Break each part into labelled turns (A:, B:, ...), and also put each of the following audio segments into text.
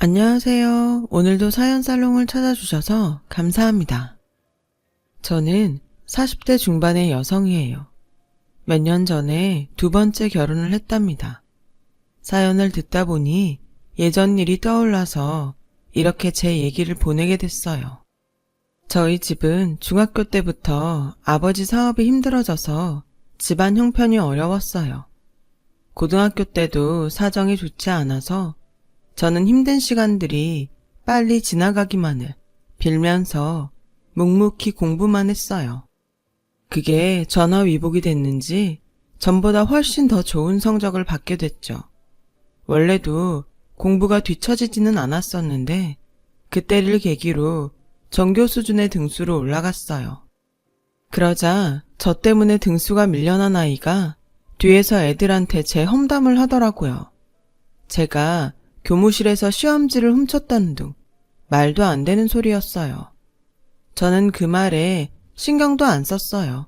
A: 안녕하세요. 오늘도 사연살롱을 찾아주셔서 감사합니다. 저는 40대 중반의 여성이에요. 몇 년 전에 두 번째 결혼을 했답니다. 사연을 듣다 보니 예전 일이 떠올라서 이렇게 제 얘기를 보내게 됐어요. 저희 집은 중학교 때부터 아버지 사업이 힘들어져서 집안 형편이 어려웠어요. 고등학교 때도 사정이 좋지 않아서 저는 힘든 시간들이 빨리 지나가기만을 빌면서 묵묵히 공부만 했어요. 그게 전화위복이 됐는지 전보다 훨씬 더 좋은 성적을 받게 됐죠. 원래도 공부가 뒤처지지는 않았었는데 그때를 계기로 전교 수준의 등수로 올라갔어요. 그러자 저 때문에 등수가 밀려난 아이가 뒤에서 애들한테 제 험담을 하더라고요. 제가 교무실에서 시험지를 훔쳤다는 둥 말도 안 되는 소리였어요. 저는 그 말에 신경도 안 썼어요.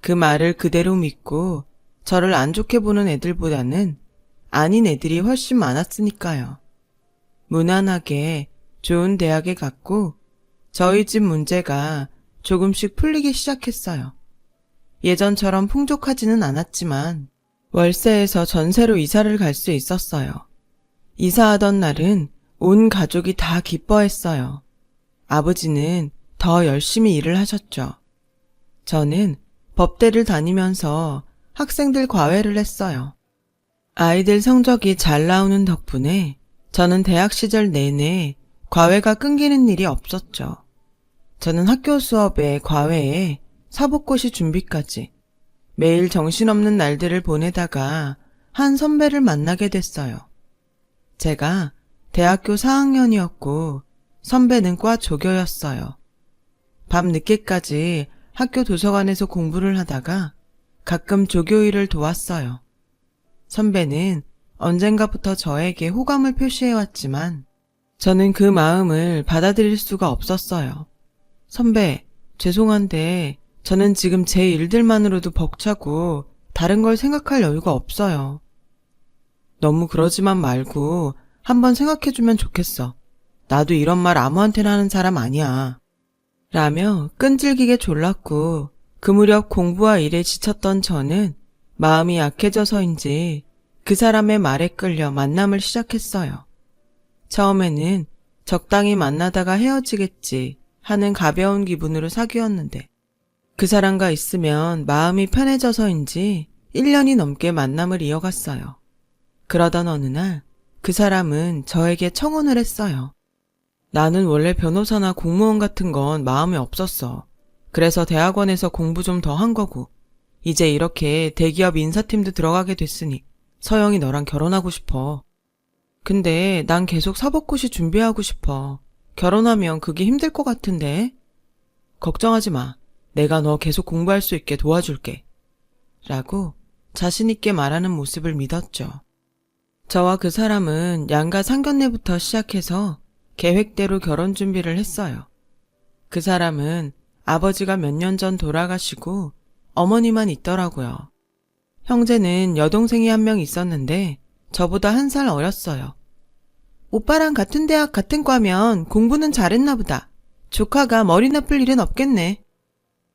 A: 그 말을 그대로 믿고 저를 안 좋게 보는 애들보다는 아닌 애들이 훨씬 많았으니까요. 무난하게 좋은 대학에 갔고 저희 집 문제가 조금씩 풀리기 시작했어요. 예전처럼 풍족하지는 않았지만 월세에서 전세로 이사를 갈 수 있었어요. 이사하던 날은 온 가족이 다 기뻐했어요. 아버지는 더 열심히 일을 하셨죠. 저는 법대를 다니면서 학생들 과외를 했어요. 아이들 성적이 잘 나오는 덕분에 저는 대학 시절 내내 과외가 끊기는 일이 없었죠. 저는 학교 수업에 과외에 사법고시 준비까지 매일 정신없는 날들을 보내다가 한 선배를 만나게 됐어요. 제가 대학교 4학년이었고 선배는 과 조교였어요. 밤 늦게까지 학교 도서관에서 공부를 하다가 가끔 조교 일을 도왔어요. 선배는 언젠가부터 저에게 호감을 표시해왔지만 저는 그 마음을 받아들일 수가 없었어요. 선배, 죄송한데 저는 지금 제 일들만으로도 벅차고 다른 걸 생각할 여유가 없어요. 너무 그러지만 말고 한번 생각해주면 좋겠어. 나도 이런 말 아무한테나 하는 사람 아니야. 라며 끈질기게 졸랐고 그 무렵 공부와 일에 지쳤던 저는 마음이 약해져서인지 그 사람의 말에 끌려 만남을 시작했어요. 처음에는 적당히 만나다가 헤어지겠지 하는 가벼운 기분으로 사귀었는데 그 사람과 있으면 마음이 편해져서인지 1년이 넘게 만남을 이어갔어요. 그러던 어느 날 그 사람은 저에게 청혼을 했어요. 나는 원래 변호사나 공무원 같은 건 마음에 없었어. 그래서 대학원에서 공부 좀 더 한 거고 이제 이렇게 대기업 인사팀도 들어가게 됐으니 서영이 너랑 결혼하고 싶어. 근데 난 계속 사법고시 준비하고 싶어. 결혼하면 그게 힘들 것 같은데? 걱정하지 마. 내가 너 계속 공부할 수 있게 도와줄게. 라고 자신있게 말하는 모습을 믿었죠. 저와 그 사람은 양가 상견례부터 시작해서 계획대로 결혼 준비를 했어요. 그 사람은 아버지가 몇 년 전 돌아가시고 어머니만 있더라고요. 형제는 여동생이 한 명 있었는데 저보다 1살 어렸어요. 오빠랑 같은 대학 같은 과면 공부는 잘했나 보다. 조카가 머리 나쁠 일은 없겠네.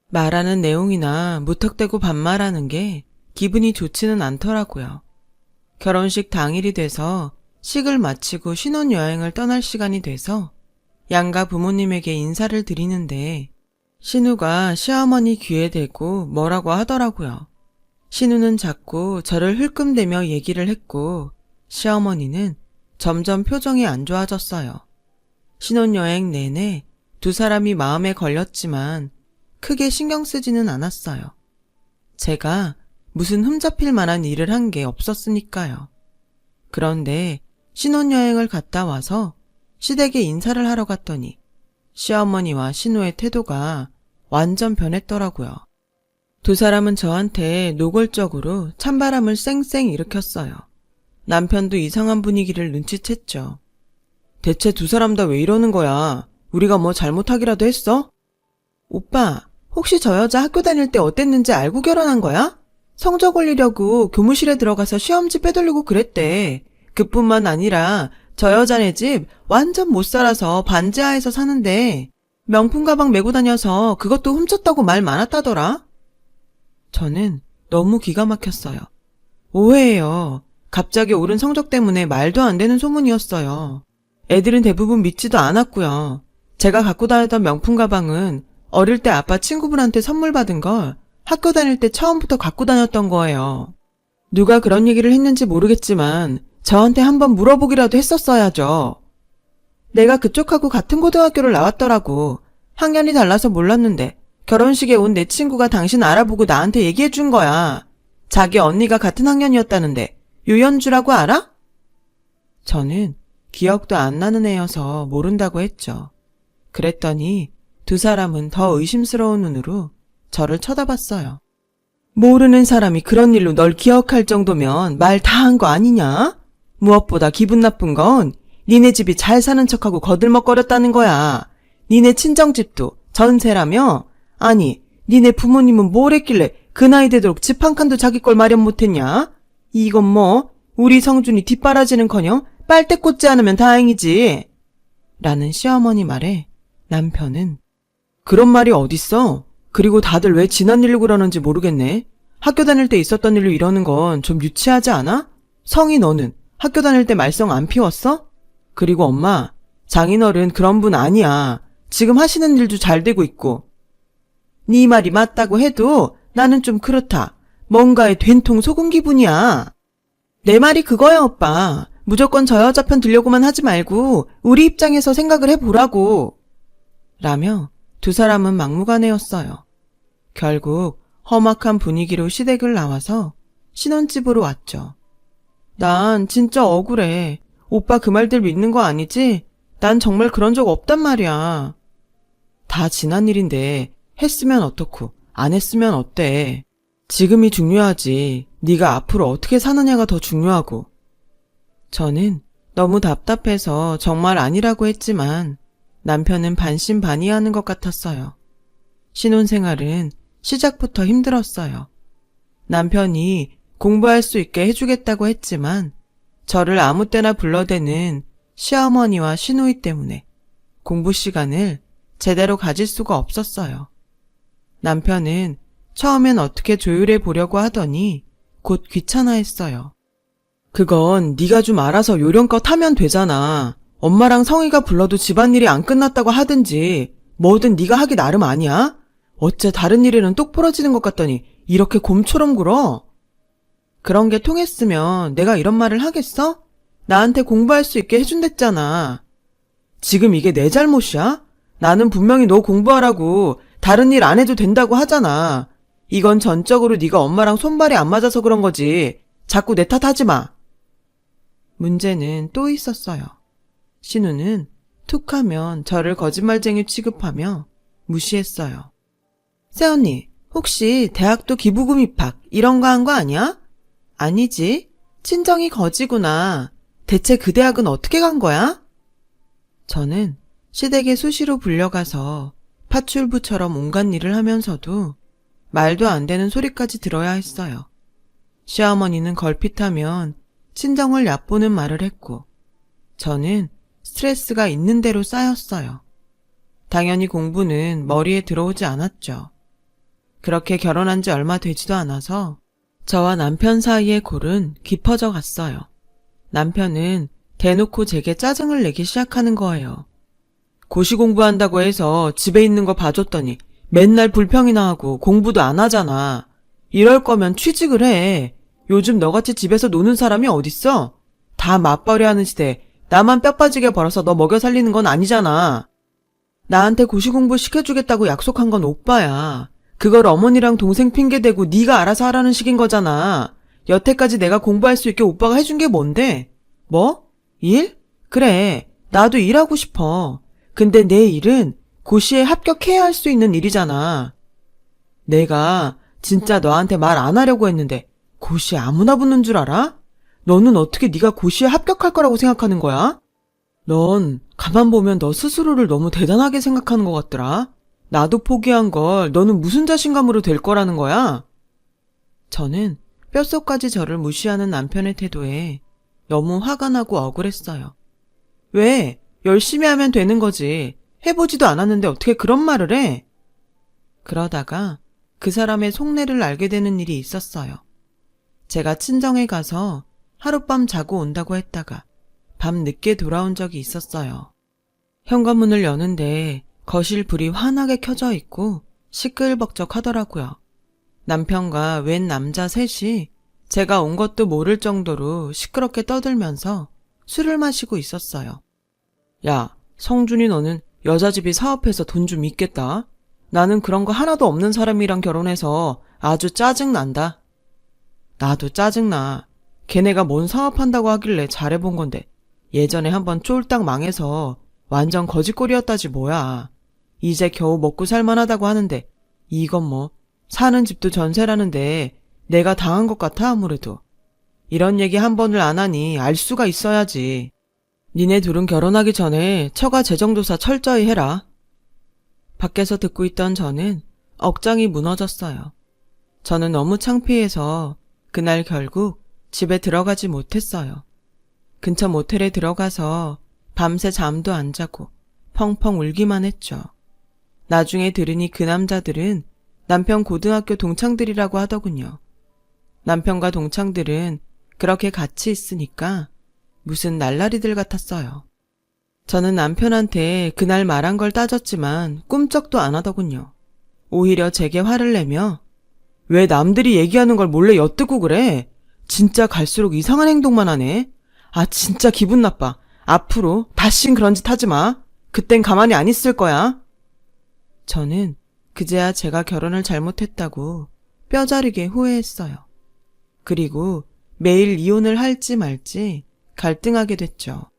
A: 말하는 내용이나 무턱대고 반말하는 게 기분이 좋지는 않더라고요. 결혼식 당일이 돼서 식을 마치고 신혼여행을 떠날 시간이 돼서 양가 부모님에게 인사를 드리는데 신우가 시어머니 귀에 대고 뭐라고 하더라고요. 신우는 자꾸 저를 흘끔대며 얘기를 했고 시어머니는 점점 표정이 안 좋아졌어요. 신혼여행 내내 두 사람이 마음에 걸렸지만 크게 신경 쓰지는 않았어요. 제가 무슨 흠잡힐 만한 일을 한 게 없었으니까요. 그런데 신혼여행을 갔다 와서 시댁에 인사를 하러 갔더니 시어머니와 신우의 태도가 완전 변했더라고요. 두 사람은 저한테 노골적으로 찬바람을 쌩쌩 일으켰어요. 남편도 이상한 분위기를 눈치챘죠. 대체 두 사람 다 왜 이러는 거야? 우리가 뭐 잘못하기라도 했어? 오빠, 혹시 저 여자 학교 다닐 때 어땠는지 알고 결혼한 거야? 성적 올리려고 교무실에 들어가서 시험지 빼돌리고 그랬대. 그뿐만 아니라 저 여자네 집 완전 못 살아서 반지하에서 사는데 명품 가방 메고 다녀서 그것도 훔쳤다고 말 많았다더라. 저는 너무 기가 막혔어요. 오해예요. 갑자기 오른 성적 때문에 말도 안 되는 소문이었어요. 애들은 대부분 믿지도 않았고요. 제가 갖고 다녔던 명품 가방은 어릴 때 아빠 친구분한테 선물 받은 걸 학교 다닐 때 처음부터 갖고 다녔던 거예요. 누가 그런 얘기를 했는지 모르겠지만 저한테 한번 물어보기라도 했었어야죠. 내가 그쪽하고 같은 고등학교를 나왔더라고. 학년이 달라서 몰랐는데 결혼식에 온 내 친구가 당신 알아보고 나한테 얘기해 준 거야. 자기 언니가 같은 학년이었다는데 유연주라고 알아? 저는 기억도 안 나는 애여서 모른다고 했죠. 그랬더니 두 사람은 더 의심스러운 눈으로 저를 쳐다봤어요. 모르는 사람이 그런 일로 널 기억할 정도면 말 다 한 거 아니냐? 무엇보다 기분 나쁜 건 니네 집이 잘 사는 척하고 거들먹거렸다는 거야. 니네 친정집도 전세라며? 아니, 니네 부모님은 뭘 했길래 그 나이 되도록 집 한 칸도 자기 걸 마련 못했냐? 이건 뭐 우리 성준이 뒷바라지는커녕 빨대 꽂지 않으면 다행이지. 라는 시어머니 말에 남편은 그런 말이 어딨어? 그리고 다들 왜 지난 일로 그러는지 모르겠네. 학교 다닐 때 있었던 일로 이러는 건 좀 유치하지 않아? 성희 너는 학교 다닐 때 말썽 안 피웠어? 그리고 엄마, 장인어른 그런 분 아니야. 지금 하시는 일도 잘 되고 있고. 네 말이 맞다고 해도 나는 좀 그렇다. 뭔가에 된통 속은 기분이야. 내 말이 그거야, 오빠. 무조건 저 여자 편 들려고만 하지 말고 우리 입장에서 생각을 해보라고. 라며 두 사람은 막무가내였어요. 결국 험악한 분위기로 시댁을 나와서 신혼집으로 왔죠. 난 진짜 억울해. 오빠 그 말들 믿는 거 아니지? 난 정말 그런 적 없단 말이야. 다 지난 일인데 했으면 어떻고 안 했으면 어때? 지금이 중요하지. 네가 앞으로 어떻게 사느냐가 더 중요하고. 저는 너무 답답해서 정말 아니라고 했지만 남편은 반신반의하는 것 같았어요. 신혼생활은 시작부터 힘들었어요. 남편이 공부할 수 있게 해주겠다고 했지만 저를 아무 때나 불러대는 시어머니와 시누이 때문에 공부 시간을 제대로 가질 수가 없었어요. 남편은 처음엔 어떻게 조율해 보려고 하더니 곧 귀찮아했어요. 그건 네가 좀 알아서 요령껏 하면 되잖아. 엄마랑 성희가 불러도 집안일이 안 끝났다고 하든지 뭐든 네가 하기 나름 아니야? 어째 다른 일에는 똑 부러지는 것 같더니 이렇게 곰처럼 굴어? 그런 게 통했으면 내가 이런 말을 하겠어? 나한테 공부할 수 있게 해준댔잖아. 지금 이게 내 잘못이야? 나는 분명히 너 공부하라고 다른 일 안 해도 된다고 하잖아. 이건 전적으로 네가 엄마랑 손발이 안 맞아서 그런 거지. 자꾸 내 탓하지 마. 문제는 또 있었어요. 신우는 툭하면 저를 거짓말쟁이 취급하며 무시했어요. 새언니, 혹시 대학도 기부금 입학 이런 거 한 거 아니야? 아니지. 친정이 거지구나. 대체 그 대학은 어떻게 간 거야? 저는 시댁에 수시로 불려가서 파출부처럼 온갖 일을 하면서도 말도 안 되는 소리까지 들어야 했어요. 시어머니는 걸핏하면 친정을 얕보는 말을 했고 저는 스트레스가 있는 대로 쌓였어요. 당연히 공부는 머리에 들어오지 않았죠. 그렇게 결혼한 지 얼마 되지도 않아서 저와 남편 사이의 골은 깊어져 갔어요. 남편은 대놓고 제게 짜증을 내기 시작하는 거예요. 고시 공부한다고 해서 집에 있는 거 봐줬더니 맨날 불평이나 하고 공부도 안 하잖아. 이럴 거면 취직을 해. 요즘 너같이 집에서 노는 사람이 어딨어? 다 맞벌이 하는 시대에 나만 뼈 빠지게 벌어서 너 먹여 살리는 건 아니잖아. 나한테 고시 공부 시켜주겠다고 약속한 건 오빠야. 그걸 어머니랑 동생 핑계대고 네가 알아서 하라는 식인 거잖아. 여태까지 내가 공부할 수 있게 오빠가 해준 게 뭔데? 뭐? 일? 그래, 나도 일하고 싶어. 근데 내 일은 고시에 합격해야 할 수 있는 일이잖아. 내가 진짜 너한테 말 안 하려고 했는데 고시에 아무나 붙는 줄 알아? 너는 어떻게 네가 고시에 합격할 거라고 생각하는 거야? 넌 가만 보면 너 스스로를 너무 대단하게 생각하는 것 같더라. 나도 포기한 걸 너는 무슨 자신감으로 될 거라는 거야? 저는 뼛속까지 저를 무시하는 남편의 태도에 너무 화가 나고 억울했어요. 왜? 열심히 하면 되는 거지. 해보지도 않았는데 어떻게 그런 말을 해? 그러다가 그 사람의 속내를 알게 되는 일이 있었어요. 제가 친정에 가서 하룻밤 자고 온다고 했다가 밤 늦게 돌아온 적이 있었어요. 현관문을 여는데 거실 불이 환하게 켜져 있고 시끌벅적하더라고요. 남편과 웬 남자 셋이 제가 온 것도 모를 정도로 시끄럽게 떠들면서 술을 마시고 있었어요. 야, 성준이 너는 여자 집이 사업해서 돈 좀 있겠다. 나는 그런 거 하나도 없는 사람이랑 결혼해서 아주 짜증난다. 나도 짜증나. 걔네가 뭔 사업한다고 하길래 잘해본 건데 예전에 한번 쫄딱 망해서 완전 거지꼴이었다지 뭐야. 이제 겨우 먹고 살만하다고 하는데 이건 뭐 사는 집도 전세라는데 내가 당한 것 같아 아무래도. 이런 얘기 한 번을 안 하니 알 수가 있어야지. 니네 둘은 결혼하기 전에 처가 재정조사 철저히 해라. 밖에서 듣고 있던 저는 억장이 무너졌어요. 저는 너무 창피해서 그날 결국 집에 들어가지 못했어요. 근처 모텔에 들어가서 밤새 잠도 안 자고 펑펑 울기만 했죠. 나중에 들으니 그 남자들은 남편 고등학교 동창들이라고 하더군요. 남편과 동창들은 그렇게 같이 있으니까 무슨 날라리들 같았어요. 저는 남편한테 그날 말한 걸 따졌지만 꿈쩍도 안 하더군요. 오히려 제게 화를 내며 왜 남들이 얘기하는 걸 몰래 엿듣고 그래? 진짜 갈수록 이상한 행동만 하네. 아 진짜 기분 나빠. 앞으로 다신 그런 짓 하지 마. 그땐 가만히 안 있을 거야. 저는 그제야 제가 결혼을 잘못했다고 뼈저리게 후회했어요. 그리고 매일 이혼을 할지 말지 갈등하게 됐죠.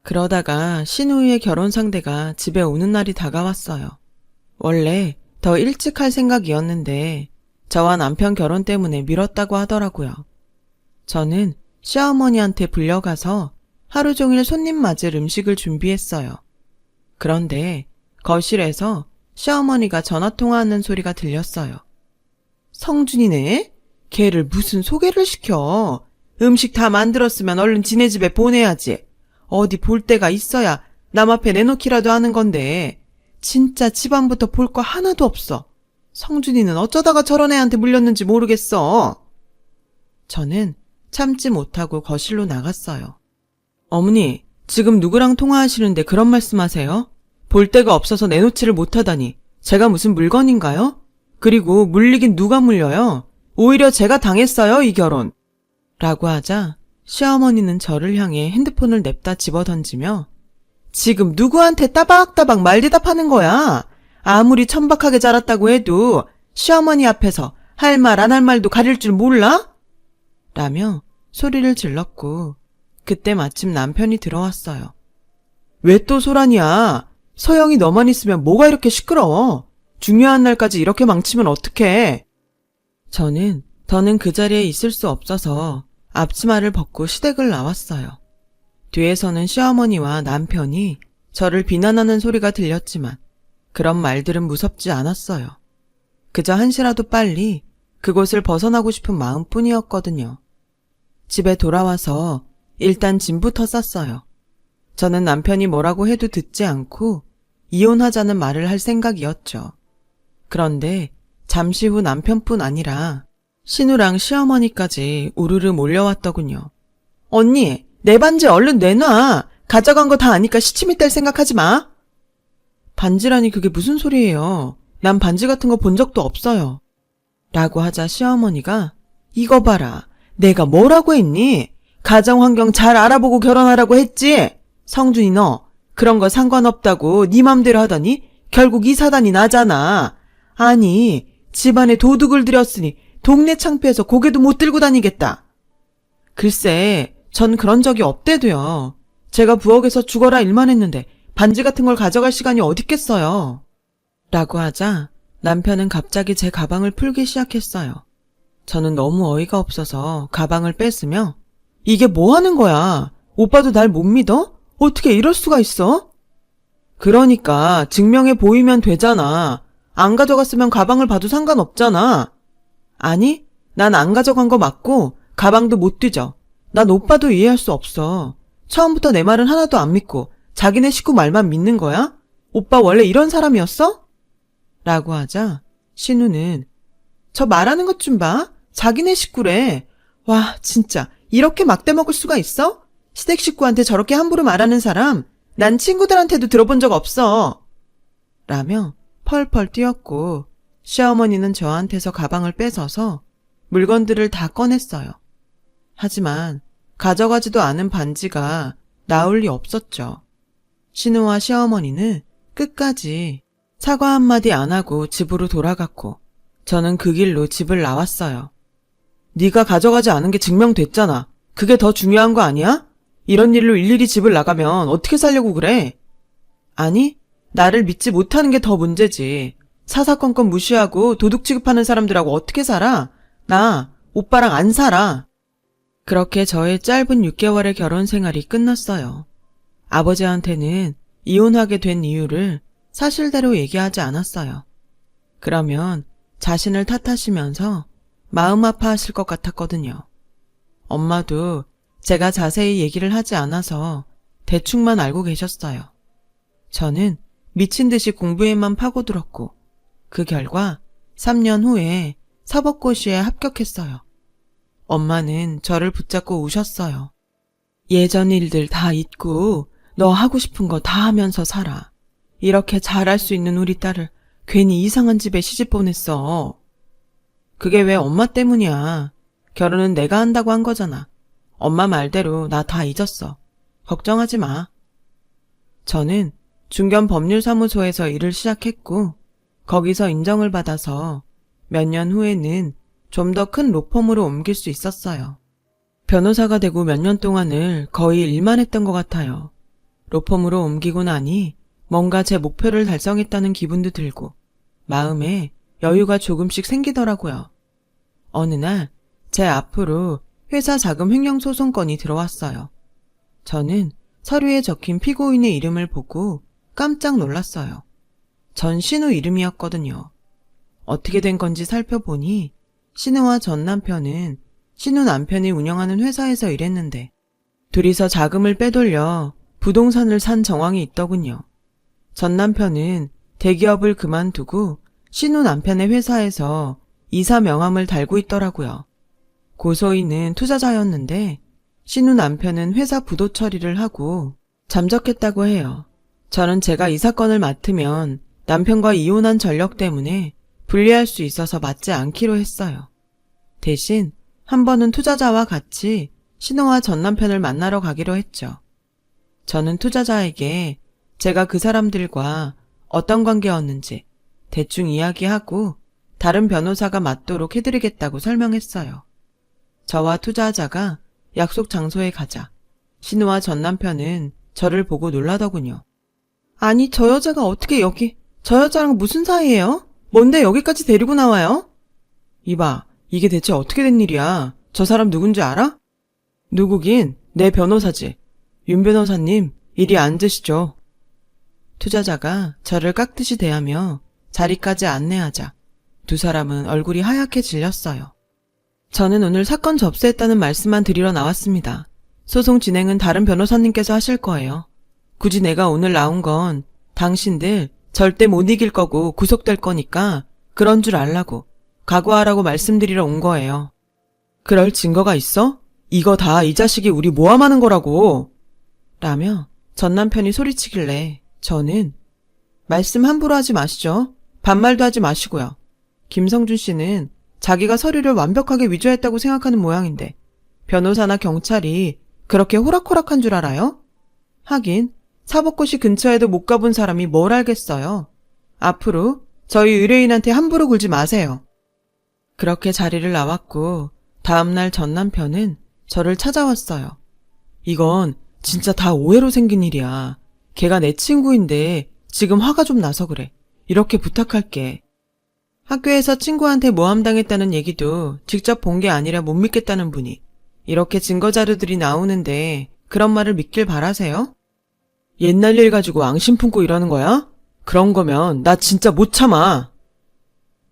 A: 그러다가 신우이의 결혼 상대가 집에 오는 날이 다가왔어요. 원래 더 일찍 할 생각이었는데 저와 남편 결혼 때문에 미뤘다고 하더라고요. 저는 시어머니한테 불려가서 하루 종일 손님 맞을 음식을 준비했어요. 그런데 거실에서 시어머니가 전화통화하는 소리가 들렸어요. 성준이네? 걔를 무슨 소개를 시켜. 음식 다 만들었으면 얼른 지네 집에 보내야지. 어디 볼 데가 있어야 남 앞에 내놓기라도 하는 건데 진짜 집안부터 볼 거 하나도 없어. 성준이는 어쩌다가 저런 애한테 물렸는지 모르겠어. 저는 참지 못하고 거실로 나갔어요. 어머니, 지금 누구랑 통화하시는데 그런 말씀하세요? 볼 데가 없어서 내놓지를 못하다니 제가 무슨 물건인가요? 그리고 물리긴 누가 물려요? 오히려 제가 당했어요, 이 결혼. 라고 하자 시어머니는 저를 향해 핸드폰을 냅다 집어던지며 지금 누구한테 따박따박 말대답하는 거야? 아무리 천박하게 자랐다고 해도 시어머니 앞에서 할 말 안 할 말도 가릴 줄 몰라? 라며 소리를 질렀고 그때 마침 남편이 들어왔어요. 왜 또 소란이야? 서영이 너만 있으면 뭐가 이렇게 시끄러워? 중요한 날까지 이렇게 망치면 어떡해? 저는 더는 그 자리에 있을 수 없어서 앞치마를 벗고 시댁을 나왔어요. 뒤에서는 시어머니와 남편이 저를 비난하는 소리가 들렸지만 그런 말들은 무섭지 않았어요. 그저 한시라도 빨리 그곳을 벗어나고 싶은 마음뿐이었거든요. 집에 돌아와서 일단 짐부터 쌌어요. 저는 남편이 뭐라고 해도 듣지 않고 이혼하자는 말을 할 생각이었죠. 그런데 잠시 후 남편뿐 아니라 신우랑 시어머니까지 우르르 몰려왔더군요. 언니, 내 반지 얼른 내놔. 가져간 거 다 아니까 시침이 뗄 생각하지 마. 반지라니 그게 무슨 소리예요. 난 반지 같은 거 본 적도 없어요. 라고 하자 시어머니가 이거 봐라. 내가 뭐라고 했니? 가정환경 잘 알아보고 결혼하라고 했지? 성준이 너 그런 거 상관없다고 네 맘대로 하더니 결국 이 사단이 나잖아. 아니 집안에 도둑을 들였으니 동네 창피해서 고개도 못 들고 다니겠다. 글쎄 전 그런 적이 없대도요. 제가 부엌에서 죽어라 일만 했는데 반지 같은 걸 가져갈 시간이 어딨겠어요. 라고 하자 남편은 갑자기 제 가방을 풀기 시작했어요. 저는 너무 어이가 없어서 가방을 뺐으며 이게 뭐 하는 거야? 오빠도 날 못 믿어? 어떻게 이럴 수가 있어? 그러니까 증명해 보이면 되잖아. 안 가져갔으면 가방을 봐도 상관없잖아. 아니, 난 안 가져간 거 맞고 가방도 못 뒤져. 난 오빠도 이해할 수 없어. 처음부터 내 말은 하나도 안 믿고 자기네 식구 말만 믿는 거야? 오빠 원래 이런 사람이었어? 라고 하자 신우는 저 말하는 것 좀 봐. 자기네 식구래. 와, 진짜 이렇게 막대 먹을 수가 있어? 시댁 식구한테 저렇게 함부로 말하는 사람 난 친구들한테도 들어본 적 없어. 라며 펄펄 뛰었고 시어머니는 저한테서 가방을 뺏어서 물건들을 다 꺼냈어요. 하지만 가져가지도 않은 반지가 나올 리 없었죠. 신우와 시어머니는 끝까지 사과 한마디 안 하고 집으로 돌아갔고 저는 그 길로 집을 나왔어요. 네가 가져가지 않은 게 증명됐잖아. 그게 더 중요한 거 아니야? 이런 일로 일일이 집을 나가면 어떻게 살려고 그래? 아니, 나를 믿지 못하는 게 더 문제지. 사사건건 무시하고 도둑 취급하는 사람들하고 어떻게 살아? 나 오빠랑 안 살아. 그렇게 저의 짧은 6개월의 결혼 생활이 끝났어요. 아버지한테는 이혼하게 된 이유를 사실대로 얘기하지 않았어요. 그러면 자신을 탓하시면서 마음 아파하실 것 같았거든요. 엄마도 제가 자세히 얘기를 하지 않아서 대충만 알고 계셨어요. 저는 미친 듯이 공부에만 파고들었고 그 결과 3년 후에 사법고시에 합격했어요. 엄마는 저를 붙잡고 우셨어요. 예전 일들 다 잊고 너 하고 싶은 거 다 하면서 살아. 이렇게 잘할 수 있는 우리 딸을 괜히 이상한 집에 시집 보냈어. 그게 왜 엄마 때문이야. 결혼은 내가 한다고 한 거잖아. 엄마 말대로 나 다 잊었어. 걱정하지 마. 저는 중견법률사무소에서 일을 시작했고 거기서 인정을 받아서 몇 년 후에는 좀 더 큰 로펌으로 옮길 수 있었어요. 변호사가 되고 몇 년 동안을 거의 일만 했던 것 같아요. 로펌으로 옮기고 나니 뭔가 제 목표를 달성했다는 기분도 들고 마음에 여유가 조금씩 생기더라고요. 어느 날 제 앞으로 회사 자금 횡령 소송건이 들어왔어요. 저는 서류에 적힌 피고인의 이름을 보고 깜짝 놀랐어요. 전 신우 이름이었거든요. 어떻게 된 건지 살펴보니 신우와 전 남편은 신우 남편이 운영하는 회사에서 일했는데 둘이서 자금을 빼돌려 부동산을 산 정황이 있더군요. 전 남편은 대기업을 그만두고 신우 남편의 회사에서 이사 명함을 달고 있더라고요. 고소인은 투자자였는데 신우 남편은 회사 부도 처리를 하고 잠적했다고 해요. 저는 제가 이 사건을 맡으면 남편과 이혼한 전력 때문에 분리할 수 있어서 맡지 않기로 했어요. 대신 한 번은 투자자와 같이 신우와 전 남편을 만나러 가기로 했죠. 저는 투자자에게 제가 그 사람들과 어떤 관계였는지 대충 이야기하고 다른 변호사가 맡도록 해드리겠다고 설명했어요. 저와 투자자가 약속 장소에 가자 신우와 전 남편은 저를 보고 놀라더군요. 아니, 저 여자가 어떻게 여기, 저 여자랑 무슨 사이예요? 뭔데 여기까지 데리고 나와요? 이봐, 이게 대체 어떻게 된 일이야? 저 사람 누군지 알아? 누구긴 내 변호사지. 윤 변호사님, 이리 앉으시죠. 투자자가 저를 깍듯이 대하며 자리까지 안내하자 두 사람은 얼굴이 하얗게 질렸어요. 저는 오늘 사건 접수했다는 말씀만 드리러 나왔습니다. 소송 진행은 다른 변호사님께서 하실 거예요. 굳이 내가 오늘 나온 건 당신들 절대 못 이길 거고 구속될 거니까 그런 줄 알라고, 각오하라고 말씀드리러 온 거예요. 그럴 증거가 있어? 이거 다 이 자식이 우리 모함하는 거라고. 라며 전 남편이 소리치길래 저는 말씀 함부로 하지 마시죠. 반말도 하지 마시고요. 김성준 씨는 자기가 서류를 완벽하게 위조했다고 생각하는 모양인데 변호사나 경찰이 그렇게 호락호락한 줄 알아요? 하긴 사법고시 근처에도 못 가본 사람이 뭘 알겠어요. 앞으로 저희 의뢰인한테 함부로 굴지 마세요. 그렇게 자리를 나왔고 다음날 전 남편은 저를 찾아왔어요. 이건 진짜 다 오해로 생긴 일이야. 걔가 내 친구인데 지금 화가 좀 나서 그래. 이렇게 부탁할게. 학교에서 친구한테 모함당했다는 얘기도 직접 본 게 아니라 못 믿겠다는 분이 이렇게 증거자료들이 나오는데 그런 말을 믿길 바라세요? 옛날 일 가지고 앙심 품고 이러는 거야? 그런 거면 나 진짜 못 참아.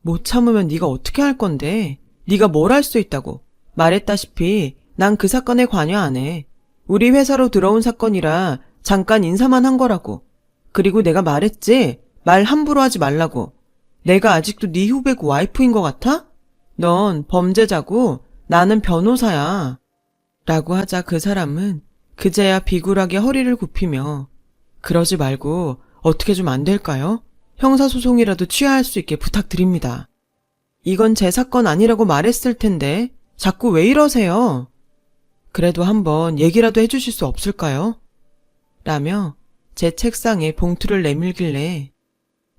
A: 못 참으면 네가 어떻게 할 건데? 네가 뭘 할 수 있다고. 말했다시피 난 그 사건에 관여 안 해. 우리 회사로 들어온 사건이라 잠깐 인사만 한 거라고. 그리고 내가 말했지? 말 함부로 하지 말라고. 내가 아직도 네 후배고 와이프인 것 같아? 넌 범죄자고 나는 변호사야. 라고 하자 그 사람은 그제야 비굴하게 허리를 굽히며 그러지 말고 어떻게 좀 안 될까요? 형사소송이라도 취하할 수 있게 부탁드립니다. 이건 제 사건 아니라고 말했을 텐데 자꾸 왜 이러세요? 그래도 한번 얘기라도 해주실 수 없을까요? 라며 제 책상에 봉투를 내밀길래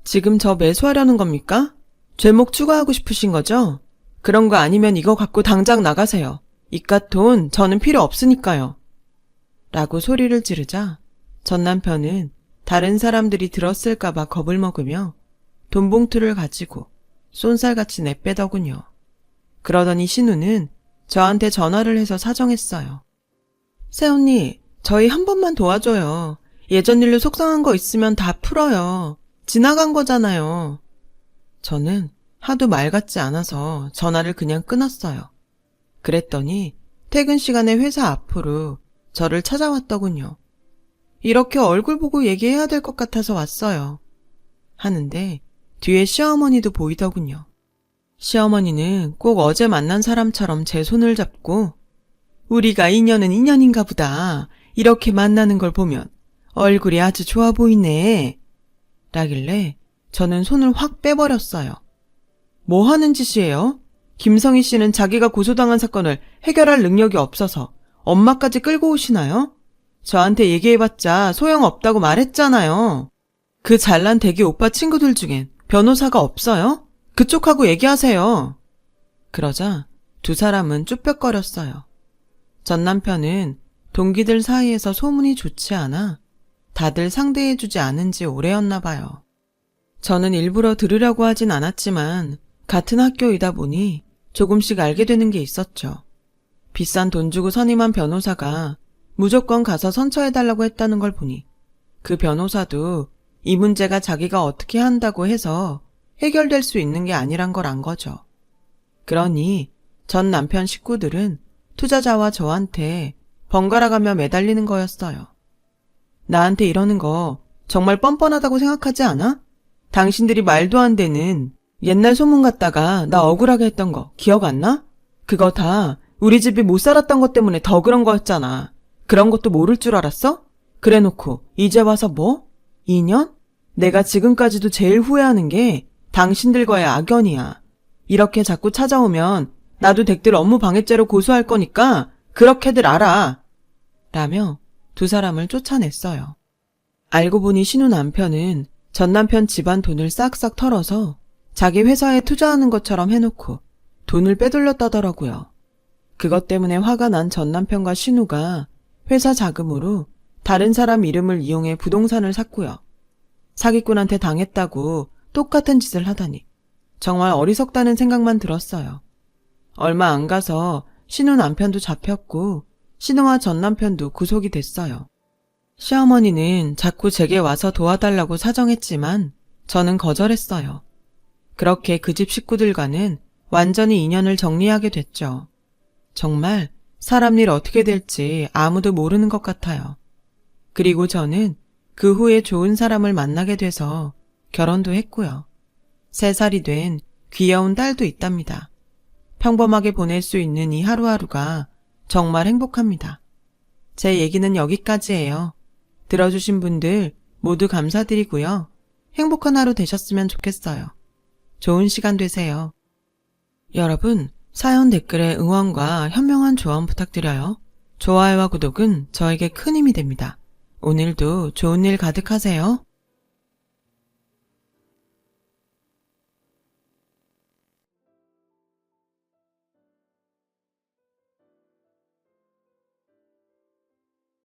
A: 지금 저 매수하려는 겁니까? 죄목 추가하고 싶으신 거죠? 그런 거 아니면 이거 갖고 당장 나가세요. 이깟 돈 저는 필요 없으니까요. 라고 소리를 지르자 전 남편은 다른 사람들이 들었을까봐 겁을 먹으며 돈 봉투를 가지고 쏜살같이 내빼더군요. 그러더니 신우는 저한테 전화를 해서 사정했어요. 새언니, 저희 한 번만 도와줘요. 예전 일로 속상한 거 있으면 다 풀어요. 지나간 거잖아요. 저는 하도 말 같지 않아서 전화를 그냥 끊었어요. 그랬더니 퇴근 시간에 회사 앞으로 저를 찾아왔더군요. 이렇게 얼굴 보고 얘기해야 될 것 같아서 왔어요. 하는데 뒤에 시어머니도 보이더군요. 시어머니는 꼭 어제 만난 사람처럼 제 손을 잡고 우리가 인연은 인연인가 보다. 이렇게 만나는 걸 보면 얼굴이 아주 좋아 보이네. 라길래 저는 손을 확 빼버렸어요. 뭐 하는 짓이에요? 김성희 씨는 자기가 고소당한 사건을 해결할 능력이 없어서 엄마까지 끌고 오시나요? 저한테 얘기해봤자 소용없다고 말했잖아요. 그 잘난 대기 오빠 친구들 중엔 변호사가 없어요? 그쪽하고 얘기하세요. 그러자 두 사람은 쭈뼛거렸어요. 전 남편은 동기들 사이에서 소문이 좋지 않아 다들 상대해주지 않은 지 오래였나 봐요. 저는 일부러 들으려고 하진 않았지만 같은 학교이다 보니 조금씩 알게 되는 게 있었죠. 비싼 돈 주고 선임한 변호사가 무조건 가서 선처해달라고 했다는 걸 보니 그 변호사도 이 문제가 자기가 어떻게 한다고 해서 해결될 수 있는 게 아니란 걸 안 거죠. 그러니 전 남편 식구들은 투자자와 저한테 번갈아가며 매달리는 거였어요. 나한테 이러는 거 정말 뻔뻔하다고 생각하지 않아? 당신들이 말도 안 되는 옛날 소문 같다가 나 억울하게 했던 거 기억 안 나? 그거 다 우리 집이 못 살았던 것 때문에 더 그런 거였잖아. 그런 것도 모를 줄 알았어? 그래놓고 이제 와서 뭐? 2년? 내가 지금까지도 제일 후회하는 게 당신들과의 악연이야. 이렇게 자꾸 찾아오면 나도 댁들 업무 방해죄로 고소할 거니까 그렇게들 알아. 라며 두 사람을 쫓아냈어요. 알고 보니 신우 남편은 전 남편 집안 돈을 싹싹 털어서 자기 회사에 투자하는 것처럼 해놓고 돈을 빼돌렸다더라고요. 그것 때문에 화가 난 전 남편과 신우가 회사 자금으로 다른 사람 이름을 이용해 부동산을 샀고요. 사기꾼한테 당했다고 똑같은 짓을 하다니 정말 어리석다는 생각만 들었어요. 얼마 안 가서 신우 남편도 잡혔고 신우와 전 남편도 구속이 됐어요. 시어머니는 자꾸 제게 와서 도와달라고 사정했지만 저는 거절했어요. 그렇게 그 집 식구들과는 완전히 인연을 정리하게 됐죠. 정말 사람 일 어떻게 될지 아무도 모르는 것 같아요. 그리고 저는 그 후에 좋은 사람을 만나게 돼서 결혼도 했고요. 3살이 된 귀여운 딸도 있답니다. 평범하게 보낼 수 있는 이 하루하루가 정말 행복합니다. 제 얘기는 여기까지예요. 들어주신 분들 모두 감사드리고요. 행복한 하루 되셨으면 좋겠어요. 좋은 시간 되세요. 여러분, 사연 댓글에 응원과 현명한 조언 부탁드려요. 좋아요와 구독은 저에게 큰 힘이 됩니다. 오늘도 좋은 일 가득하세요.